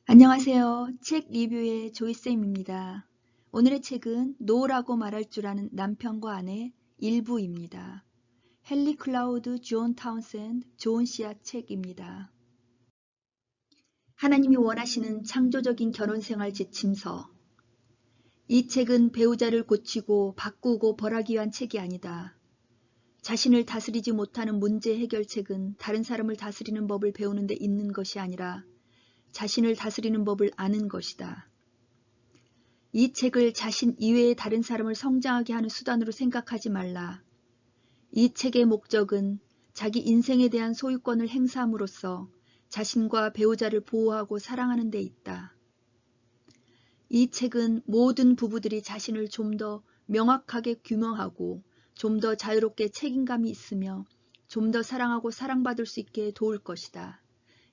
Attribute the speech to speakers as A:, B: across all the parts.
A: 안녕하세요. 책 리뷰의 조이쌤입니다. 오늘의 책은 노라고 말할 줄 아는 남편과 아내 일부입니다. 헨리 클라우드 존 타운센드 존 씨앗 책입니다. 하나님이 원하시는 창조적인 결혼생활 지침서. 이 책은 배우자를 고치고 바꾸고 벌하기 위한 책이 아니다. 자신을 다스리지 못하는 문제 해결책은 다른 사람을 다스리는 법을 배우는 데 있는 것이 아니라 자신을 다스리는 법을 아는 것이다. 이 책을 자신 이외의 다른 사람을 성장하게 하는 수단으로 생각하지 말라. 이 책의 목적은 자기 인생에 대한 소유권을 행사함으로써 자신과 배우자를 보호하고 사랑하는 데 있다. 이 책은 모든 부부들이 자신을 좀 더 명확하게 규명하고 좀 더 자유롭게 책임감이 있으며 좀 더 사랑하고 사랑받을 수 있게 도울 것이다.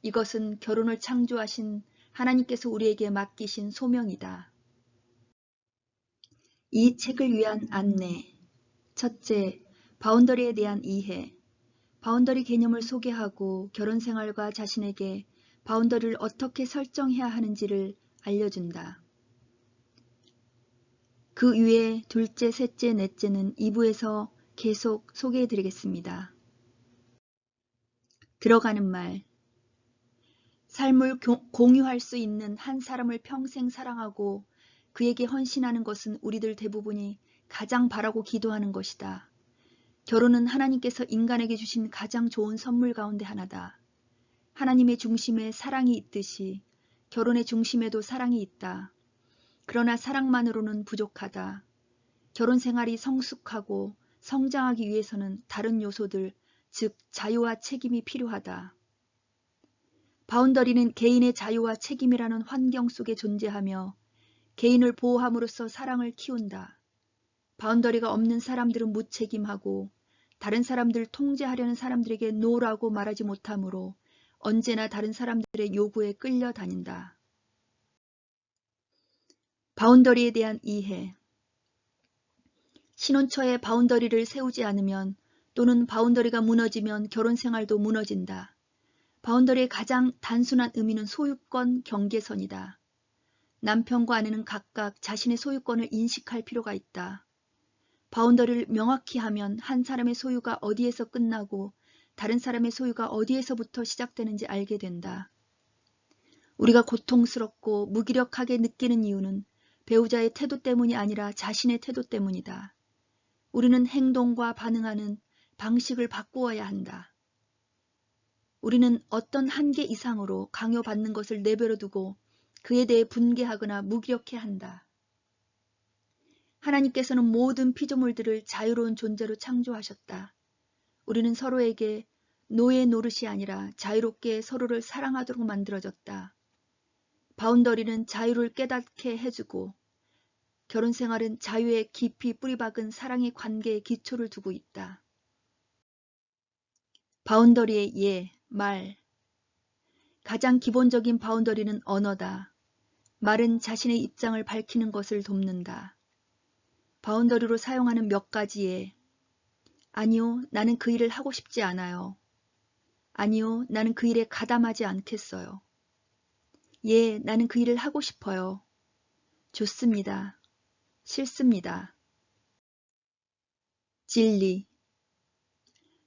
A: 이것은 결혼을 창조하신 하나님께서 우리에게 맡기신 소명이다. 이 책을 위한 안내. 첫째, 바운더리에 대한 이해. 바운더리 개념을 소개하고 결혼 생활과 자신에게 바운더리를 어떻게 설정해야 하는지를 알려준다. 그 위에 둘째, 셋째, 넷째는 2부에서 계속 소개해드리겠습니다. 들어가는 말. 삶을 공유할 수 있는 한 사람을 평생 사랑하고 그에게 헌신하는 것은 우리들 대부분이 가장 바라고 기도하는 것이다. 결혼은 하나님께서 인간에게 주신 가장 좋은 선물 가운데 하나다. 하나님의 중심에 사랑이 있듯이 결혼의 중심에도 사랑이 있다. 그러나 사랑만으로는 부족하다. 결혼 생활이 성숙하고 성장하기 위해서는 다른 요소들, 즉 자유와 책임이 필요하다. 바운더리는 개인의 자유와 책임이라는 환경 속에 존재하며 개인을 보호함으로써 사랑을 키운다. 바운더리가 없는 사람들은 무책임하고 다른 사람들을 통제하려는 사람들에게 노라고 말하지 못하므로 언제나 다른 사람들의 요구에 끌려다닌다. 바운더리에 대한 이해. 신혼처에 바운더리를 세우지 않으면 또는 바운더리가 무너지면 결혼 생활도 무너진다. 바운더리의 가장 단순한 의미는 소유권 경계선이다. 남편과 아내는 각각 자신의 소유권을 인식할 필요가 있다. 바운더리를 명확히 하면 한 사람의 소유가 어디에서 끝나고 다른 사람의 소유가 어디에서부터 시작되는지 알게 된다. 우리가 고통스럽고 무기력하게 느끼는 이유는 배우자의 태도 때문이 아니라 자신의 태도 때문이다. 우리는 행동과 반응하는 방식을 바꾸어야 한다. 우리는 어떤 한계 이상으로 강요받는 것을 내버려 두고 그에 대해 분개하거나 무기력해 한다. 하나님께서는 모든 피조물들을 자유로운 존재로 창조하셨다. 우리는 서로에게 노예 노릇이 아니라 자유롭게 서로를 사랑하도록 만들어졌다. 바운더리는 자유를 깨닫게 해주고 결혼 생활은 자유에 깊이 뿌리박은 사랑의 관계에 기초를 두고 있다. 바운더리의 예, 말. 가장 기본적인 바운더리는 언어다. 말은 자신의 입장을 밝히는 것을 돕는다. 바운더리로 사용하는 몇 가지의 아니요, 나는 그 일을 하고 싶지 않아요. 아니요, 나는 그 일에 가담하지 않겠어요. 예, 나는 그 일을 하고 싶어요. 좋습니다. 싫습니다. 진리.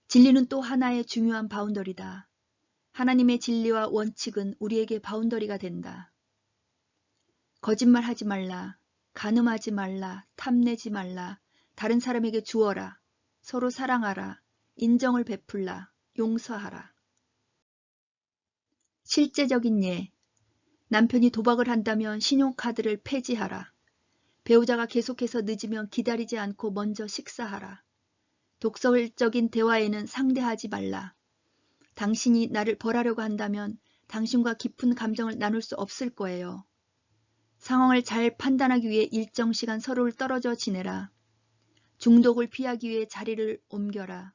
A: 진리는 또 하나의 중요한 바운더리다. 하나님의 진리와 원칙은 우리에게 바운더리가 된다. 거짓말하지 말라. 간음하지 말라. 탐내지 말라. 다른 사람에게 주어라. 서로 사랑하라. 인정을 베풀라. 용서하라. 실제적인 예. 남편이 도박을 한다면 신용카드를 폐지하라. 배우자가 계속해서 늦으면 기다리지 않고 먼저 식사하라. 독설적인 대화에는 상대하지 말라. 당신이 나를 벌하려고 한다면 당신과 깊은 감정을 나눌 수 없을 거예요. 상황을 잘 판단하기 위해 일정 시간 서로를 떨어져 지내라. 중독을 피하기 위해 자리를 옮겨라.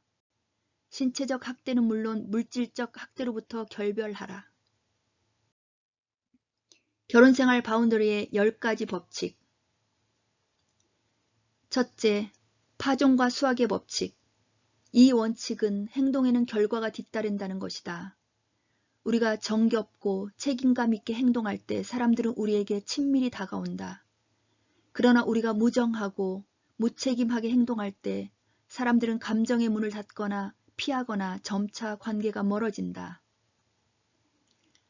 A: 신체적 학대는 물론 물질적 학대로부터 결별하라. 결혼생활 바운더리의 10가지 법칙. 첫째, 파종과 수학의 법칙. 이 원칙은 행동에는 결과가 뒤따른다는 것이다. 우리가 정겹고 책임감 있게 행동할 때 사람들은 우리에게 친밀히 다가온다. 그러나 우리가 무정하고 무책임하게 행동할 때 사람들은 감정의 문을 닫거나 피하거나 점차 관계가 멀어진다.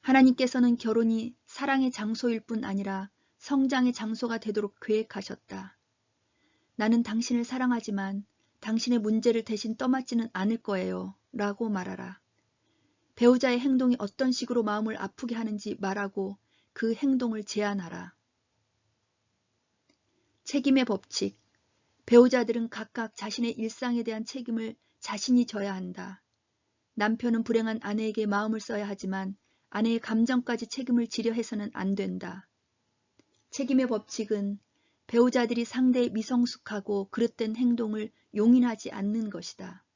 A: 하나님께서는 결혼이 사랑의 장소일 뿐 아니라 성장의 장소가 되도록 계획하셨다. 나는 당신을 사랑하지만 당신의 문제를 대신 떠맡지는 않을 거예요. 라고 말하라. 배우자의 행동이 어떤 식으로 마음을 아프게 하는지 말하고 그 행동을 제한하라. 책임의 법칙. 배우자들은 각각 자신의 일상에 대한 책임을 자신이 져야 한다. 남편은 불행한 아내에게 마음을 써야 하지만 아내의 감정까지 책임을 지려 해서는 안 된다. 책임의 법칙은 배우자들이 상대의 미성숙하고 그릇된 행동을 용인하지 않는 것이다.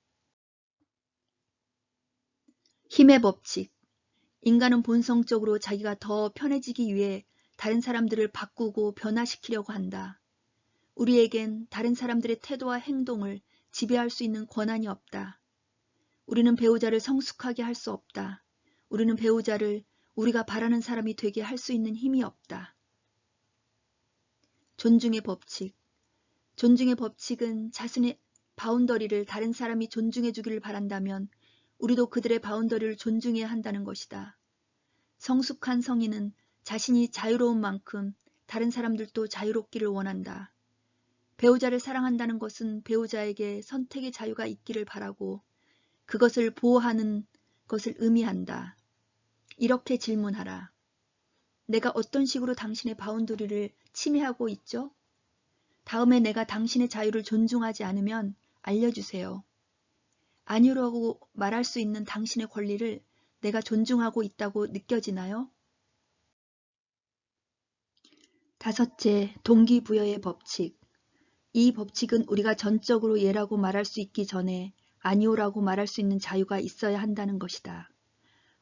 A: 힘의 법칙. 인간은 본성적으로 자기가 더 편해지기 위해 다른 사람들을 바꾸고 변화시키려고 한다. 우리에겐 다른 사람들의 태도와 행동을 지배할 수 있는 권한이 없다. 우리는 배우자를 성숙하게 할 수 없다. 우리는 배우자를 우리가 바라는 사람이 되게 할 수 있는 힘이 없다. 존중의 법칙. 존중의 법칙은 자신의 바운더리를 다른 사람이 존중해 주기를 바란다면 우리도 그들의 바운더리를 존중해야 한다는 것이다. 성숙한 성인은 자신이 자유로운 만큼 다른 사람들도 자유롭기를 원한다. 배우자를 사랑한다는 것은 배우자에게 선택의 자유가 있기를 바라고 그것을 보호하는 것을 의미한다. 이렇게 질문하라. 내가 어떤 식으로 당신의 바운더리를 침해하고 있죠? 다음에 내가 당신의 자유를 존중하지 않으면 알려주세요. 아니라고 말할 수 있는 당신의 권리를 내가 존중하고 있다고 느껴지나요? 5째, 동기부여의 법칙. 이 법칙은 우리가 전적으로 예라고 말할 수 있기 전에 아니오라고 말할 수 있는 자유가 있어야 한다는 것이다.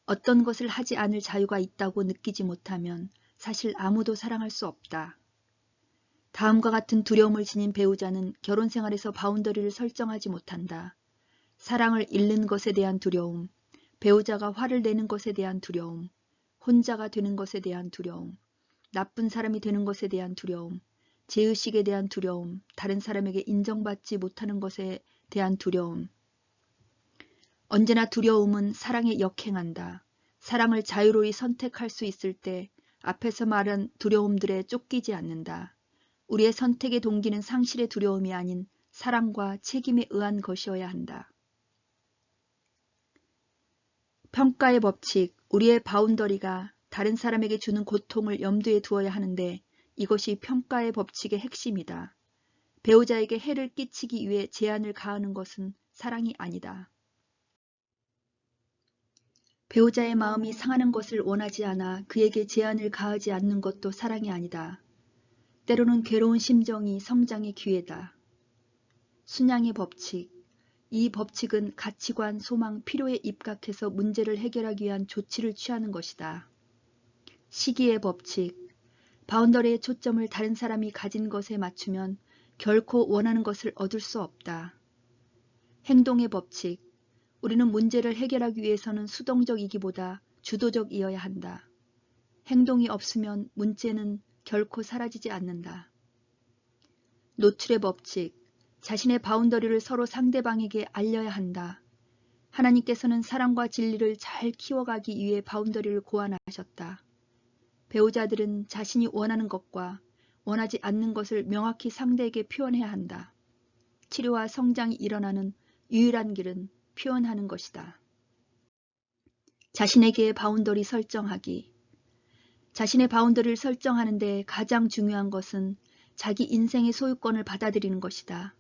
A: 어떤 것을 하지 않을 자유가 있다고 느끼지 못하면 사실 아무도 사랑할 수 없다. 다음과 같은 두려움을 지닌 배우자는 결혼 생활에서 바운더리를 설정하지 못한다. 사랑을 잃는 것에 대한 두려움, 배우자가 화를 내는 것에 대한 두려움, 혼자가 되는 것에 대한 두려움, 나쁜 사람이 되는 것에 대한 두려움, 죄의식에 대한 두려움, 다른 사람에게 인정받지 못하는 것에 대한 두려움. 언제나 두려움은 사랑에 역행한다. 사랑을 자유로이 선택할 수 있을 때 앞에서 말한 두려움들에 쫓기지 않는다. 우리의 선택의 동기는 상실의 두려움이 아닌 사랑과 책임에 의한 것이어야 한다. 평가의 법칙. 우리의 바운더리가 다른 사람에게 주는 고통을 염두에 두어야 하는데 이것이 평가의 법칙의 핵심이다. 배우자에게 해를 끼치기 위해 제한을 가하는 것은 사랑이 아니다. 배우자의 마음이 상하는 것을 원하지 않아 그에게 제한을 가하지 않는 것도 사랑이 아니다. 때로는 괴로운 심정이 성장의 기회다. 순양의 법칙. 이 법칙은 가치관, 소망, 필요에 입각해서 문제를 해결하기 위한 조치를 취하는 것이다. 시기의 법칙. 바운더리의 초점을 다른 사람이 가진 것에 맞추면 결코 원하는 것을 얻을 수 없다. 행동의 법칙. 우리는 문제를 해결하기 위해서는 수동적이기보다 주도적이어야 한다. 행동이 없으면 문제는 결코 사라지지 않는다. 노출의 법칙. 자신의 바운더리를 서로 상대방에게 알려야 한다. 하나님께서는 사랑과 진리를 잘 키워가기 위해 바운더리를 고안하셨다. 배우자들은 자신이 원하는 것과 원하지 않는 것을 명확히 상대에게 표현해야 한다. 치료와 성장이 일어나는 유일한 길은 표현하는 것이다. 자신에게 바운더리 설정하기. 자신의 바운더리를 설정하는데 가장 중요한 것은 자기 인생의 소유권을 받아들이는 것이다.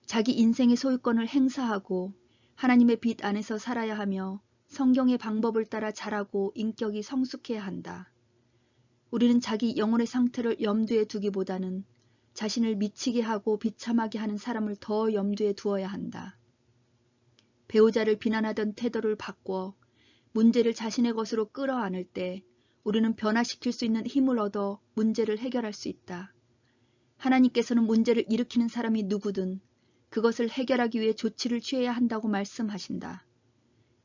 A: 자기 인생의 소유권을 행사하고 하나님의 빛 안에서 살아야 하며 성경의 방법을 따라 자라고 인격이 성숙해야 한다. 우리는 자기 영혼의 상태를 염두에 두기보다는 자신을 미치게 하고 비참하게 하는 사람을 더 염두에 두어야 한다. 배우자를 비난하던 태도를 바꿔 문제를 자신의 것으로 끌어안을 때 우리는 변화시킬 수 있는 힘을 얻어 문제를 해결할 수 있다. 하나님께서는 문제를 일으키는 사람이 누구든 그것을 해결하기 위해 조치를 취해야 한다고 말씀하신다.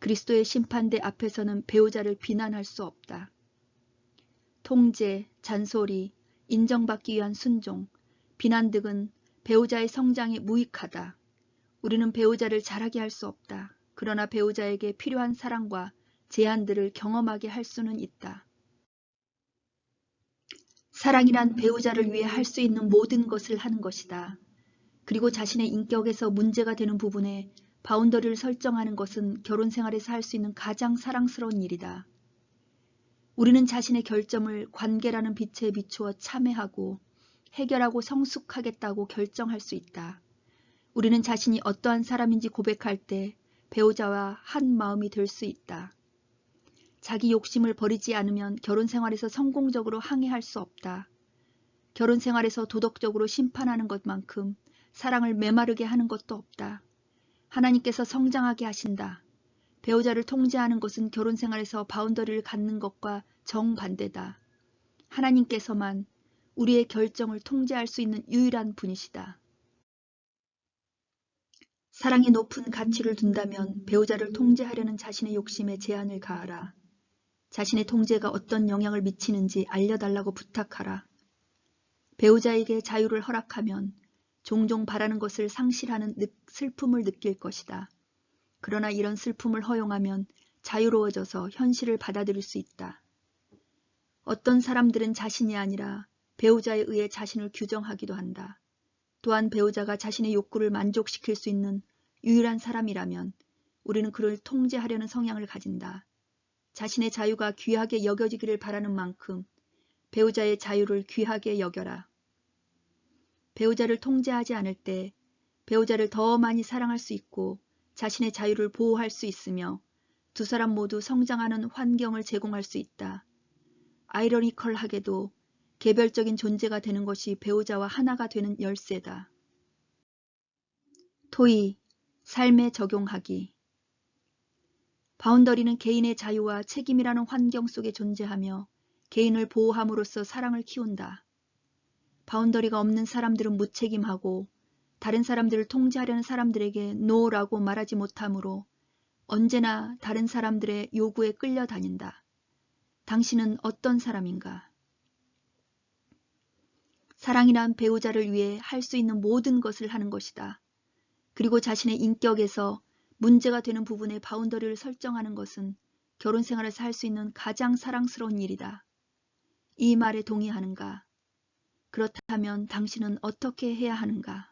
A: 그리스도의 심판대 앞에서는 배우자를 비난할 수 없다. 통제, 잔소리, 인정받기 위한 순종, 비난 등은 배우자의 성장에 무익하다. 우리는 배우자를 잘하게 할 수 없다. 그러나 배우자에게 필요한 사랑과 제한들을 경험하게 할 수는 있다. 사랑이란 배우자를 위해 할 수 있는 모든 것을 하는 것이다. 그리고 자신의 인격에서 문제가 되는 부분에 바운더리를 설정하는 것은 결혼 생활에서 할 수 있는 가장 사랑스러운 일이다. 우리는 자신의 결점을 관계라는 빛에 비추어 참회하고 해결하고 성숙하겠다고 결정할 수 있다. 우리는 자신이 어떠한 사람인지 고백할 때 배우자와 한 마음이 될 수 있다. 자기 욕심을 버리지 않으면 결혼 생활에서 성공적으로 항해할 수 없다. 결혼 생활에서 도덕적으로 심판하는 것만큼 사랑을 메마르게 하는 것도 없다. 하나님께서 성장하게 하신다. 배우자를 통제하는 것은 결혼 생활에서 바운더리를 갖는 것과 정반대다. 하나님께서만 우리의 결정을 통제할 수 있는 유일한 분이시다. 사랑에 높은 가치를 둔다면 배우자를 통제하려는 자신의 욕심에 제한을 가하라. 자신의 통제가 어떤 영향을 미치는지 알려달라고 부탁하라. 배우자에게 자유를 허락하면 종종 바라는 것을 상실하는 슬픔을 느낄 것이다. 그러나 이런 슬픔을 허용하면 자유로워져서 현실을 받아들일 수 있다. 어떤 사람들은 자신이 아니라 배우자에 의해 자신을 규정하기도 한다. 또한 배우자가 자신의 욕구를 만족시킬 수 있는 유일한 사람이라면 우리는 그를 통제하려는 성향을 가진다. 자신의 자유가 귀하게 여겨지기를 바라는 만큼 배우자의 자유를 귀하게 여겨라. 배우자를 통제하지 않을 때 배우자를 더 많이 사랑할 수 있고 자신의 자유를 보호할 수 있으며 두 사람 모두 성장하는 환경을 제공할 수 있다. 아이러니컬하게도 개별적인 존재가 되는 것이 배우자와 하나가 되는 열쇠다. 토의, 삶에 적용하기. 바운더리는 개인의 자유와 책임이라는 환경 속에 존재하며 개인을 보호함으로써 사랑을 키운다. 바운더리가 없는 사람들은 무책임하고 다른 사람들을 통제하려는 사람들에게 노라고 말하지 못하므로 언제나 다른 사람들의 요구에 끌려다닌다. 당신은 어떤 사람인가? 사랑이란 배우자를 위해 할 수 있는 모든 것을 하는 것이다. 그리고 자신의 인격에서 문제가 되는 부분에 바운더리를 설정하는 것은 결혼 생활에서 할 수 있는 가장 사랑스러운 일이다. 이 말에 동의하는가? 그렇다면 당신은 어떻게 해야 하는가?